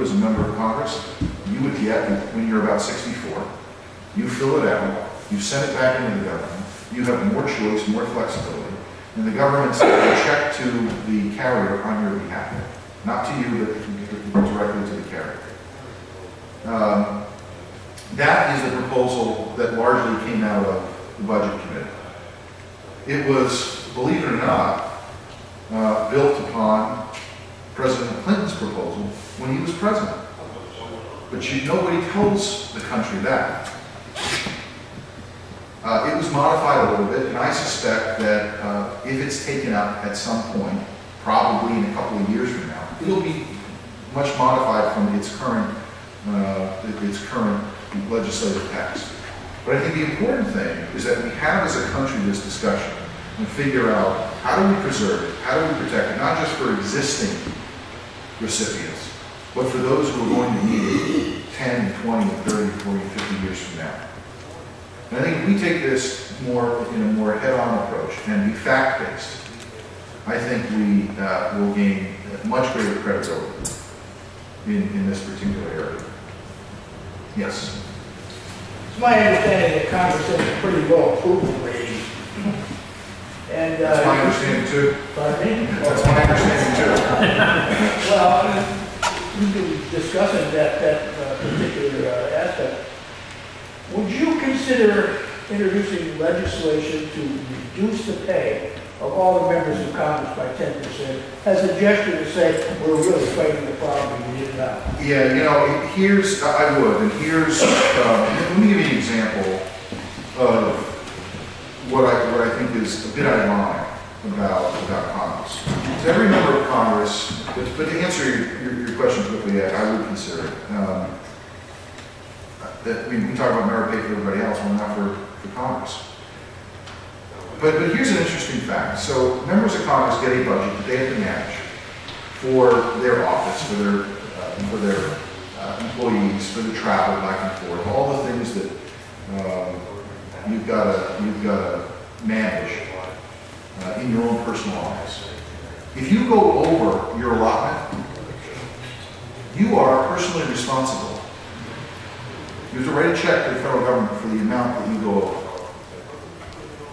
you as a member of Congress, you would get, when you're about 64, you fill it out, you send it back into the government, you have more choice, more flexibility, and the government sends a check to the carrier on your behalf. Not to you, but directly to the carrier. That is the proposal that largely came out of the Budget Committee. It was, believe it or not, built upon President Clinton's proposal when he was president. But nobody tells the country that. It was modified a little bit, and I suspect that if it's taken up at some point, probably in a couple of years from now, it'll be much modified from its current legislative text. But I think the important thing is that we have as a country this discussion and figure out how do we preserve it, how do we protect it, not just for existing recipients, but for those who are going to need it 10, 20, 30, 40, 50 years from now. And I think if we take this more in a more head-on approach and be fact-based, I think we will gain much greater credibility in this particular area. Yes? It's my understanding that Congress has a pretty low approval rating. And, that's my understanding too. Pardon me? That's my understanding too. Well, we've been discussing that particular aspect. Would you consider introducing legislation to reduce the pay of all the members of Congress by 10% as a gesture to say we're really fighting the problem and we need it out? Yeah, you know, I would, and here's, let me give you an example of what I think is a bit ironic about Congress. So every member of Congress, but to answer your question quickly, I would consider it. That we talk about merit pay for everybody else, well, not for Congress. But here's an interesting fact. So members of Congress get a budget that they have to manage for their office, for their employees, for the travel back and forth, all the things that you've got to manage in your own personal office. If you go over your allotment, you are personally responsible. You have to write a check to the federal government for the amount that you go over.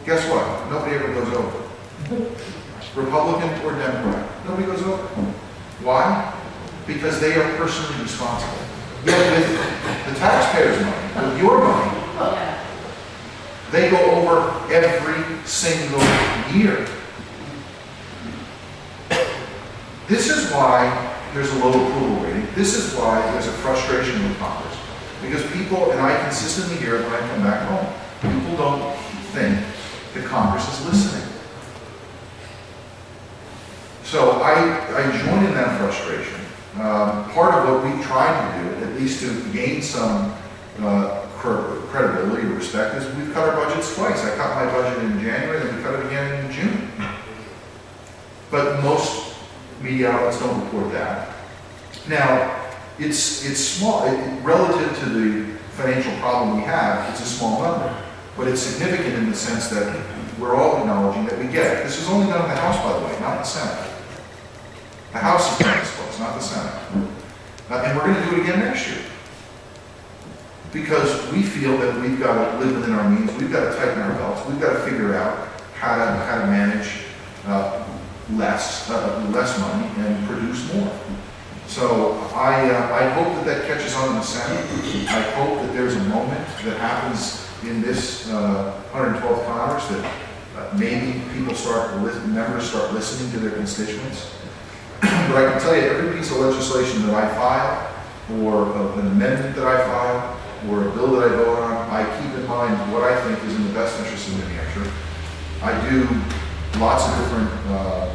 Guess what? Nobody ever goes over. Republican or Democrat, nobody goes over. Why? Because they are personally responsible. Yet with the taxpayers' money, with your money, they go over every single year. This is why there's a low approval rating. This is why there's a frustration with Congress. Because people, and I consistently hear it when I come back home, people don't think that Congress is listening. So I join in that frustration. Part of what we tried to do, at least to gain some credibility or respect, is we've cut our budgets twice. I cut my budget in January, then we cut it again in June. But most media outlets don't report that. Now, it's small. Relative to the financial problem we have, it's a small number. But it's significant in the sense that we're all acknowledging that we get it. This is only done in the House, by the way, not the Senate. The House is done this close, not the Senate. And we're going to do it again next year. Because we feel that we've got to live within our means, we've got to tighten our belts, we've got to figure out how to manage less money and produce more. So I hope that catches on in the Senate. I hope that there's a moment that happens in this 112th Congress that maybe members start listening to their constituents. But I can tell you, every piece of legislation that I file, or an amendment that I file, or a bill that I vote on, I keep in mind what I think is in the best interest of New Hampshire. I do lots of different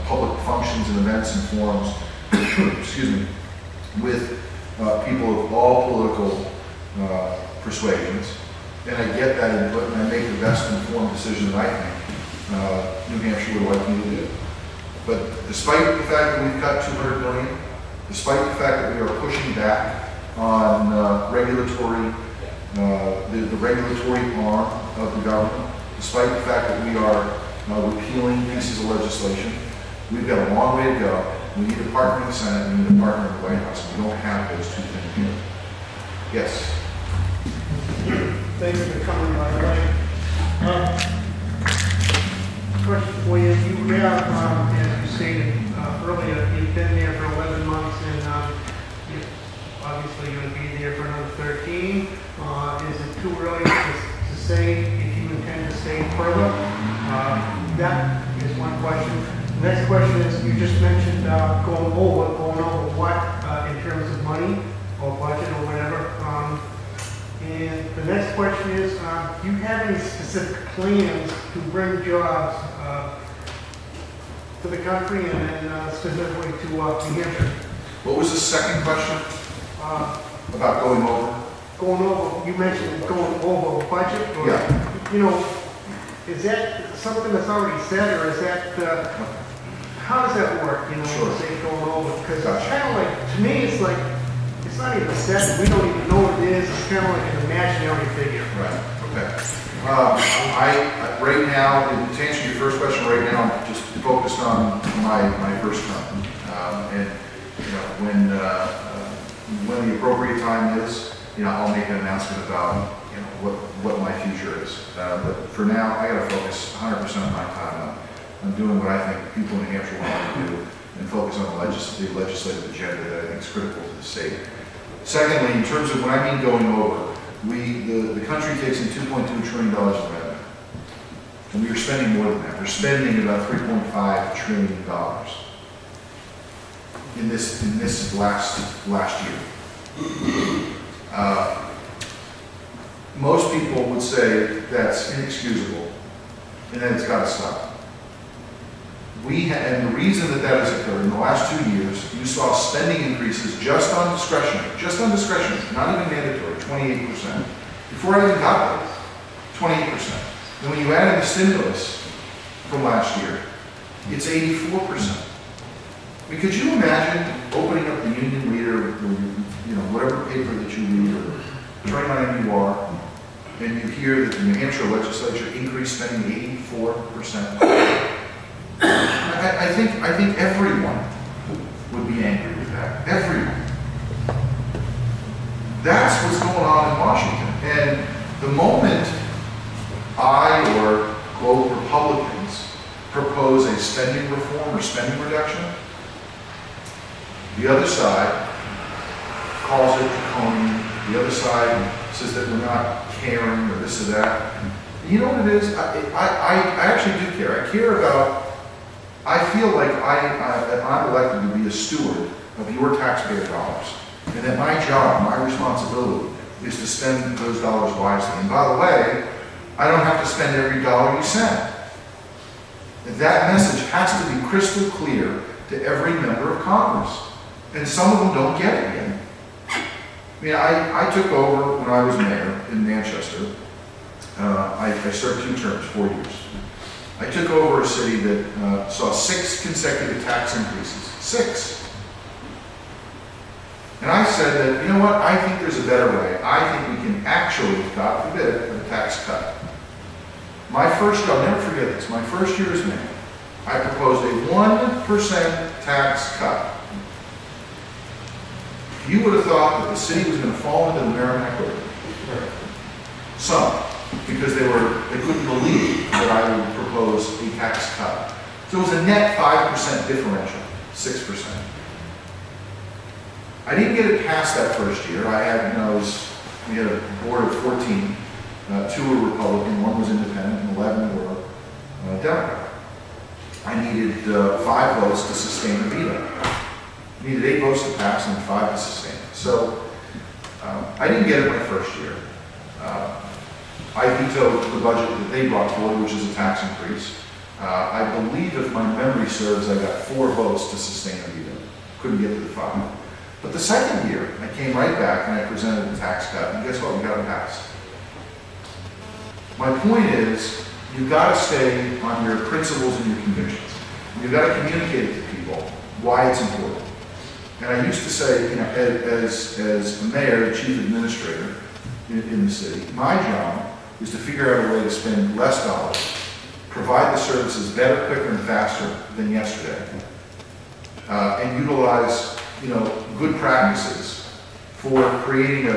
public functions and events and forums, excuse me, with people of all political persuasions, and I get that input and I make the best informed decision that I think New Hampshire would like me to do. But despite the fact that we've cut $200 million, despite the fact that we are pushing back on the regulatory arm of the government, despite the fact that we are repealing pieces of legislation, we've got a long way to go. We need a partner in the Senate, we need a partner in the White House. We don't have those two things here. Yes? Thank you for coming my way. Question for you. You have, as you stated earlier, you've been there for 11 months and obviously you're going to be there for another 13. Is it too early to say if you intend to stay further? That is one question. The next question is, you just mentioned going over what in terms of money or budget or whatever. And the next question is, do you have any specific plans to bring jobs to the country and then specifically to New Hampshire? What was the second question? About going over? Going over, you mentioned going over budget. Or, yeah. You know, is that something that's already said, or is that, how does that work, you know, sure. when you say going over? Because Gotcha. it's kind of like, to me, it's like, it's not even said, we don't even know what it is, it's kind of like an imaginary figure. Right, okay. Right now, to answer your first question, right now, I'm just focused on my first term. And, you know, when the appropriate time is, you know, I'll make an announcement about, you know, what my future is. But for now, I got to focus 100% of my time on doing what I think people in New Hampshire want to do and focus on the legislative agenda that I think is critical to the state. Secondly, in terms of when I mean going over, the country takes in $2.2 trillion in revenue. And we are spending more than that. We're spending about $3.5 trillion in this last year. Most people would say that's inexcusable and that it's got to stop. And the reason that has occurred in the last 2 years, you saw spending increases just on discretionary, not even mandatory, 28%. Before I even got there, 28%. And when you add in the stimulus from last year, it's 84%. I mean, could you imagine opening up the Union Leader, or, you know, whatever paper that you read, or turning on MUR, and you hear that the New Hampshire legislature increased spending 84%? I think everyone would be angry with that. Everyone. That's what's going on in Washington. And the moment I or quote Republicans propose a spending reform or spending reduction, the other side calls it draconian. The other side says that we're not caring or this or that. And you know what it is? I actually do care. I care about. I feel like I'm elected to be a steward of your taxpayer dollars, and that my job, my responsibility, is to spend those dollars wisely. And by the way, I don't have to spend every dollar you send. That message has to be crystal clear to every member of Congress, and some of them don't get it yet. I mean, I took over when I was mayor in Manchester. I served 2 terms, 4 years. I took over a city that saw 6 consecutive tax increases. 6. And I said that, you know what, I think there's a better way. I think we can actually, God forbid, have a tax cut. My first year, I'll never forget this, my first year as mayor, I proposed a 1% tax cut. You would have thought that the city was going to fall into the Merrimack River. Some. Because they couldn't believe that I would propose a tax cut. So it was a net 5% differential, 6%. I didn't get it past that first year. I had, we had a board of 14, 2 were Republican, 1 was independent, and 11 were Democrat. I needed 5 votes to sustain a veto. I needed 8 votes to pass and 5 to sustain it. So I didn't get it my first year. I vetoed the budget that they brought forward, which is a tax increase. I believe, if my memory serves, I got 4 votes to sustain a veto. Couldn't get to the 5. But the second year, I came right back and I presented the tax cut, and guess what? We got it passed. My point is, you've got to stay on your principles and your convictions. You've got to communicate it to people why it's important. And I used to say, you know, as a mayor, the chief administrator in the city, my job is to figure out a way to spend less dollars, provide the services better, quicker, and faster than yesterday, and utilize, good practices for creating a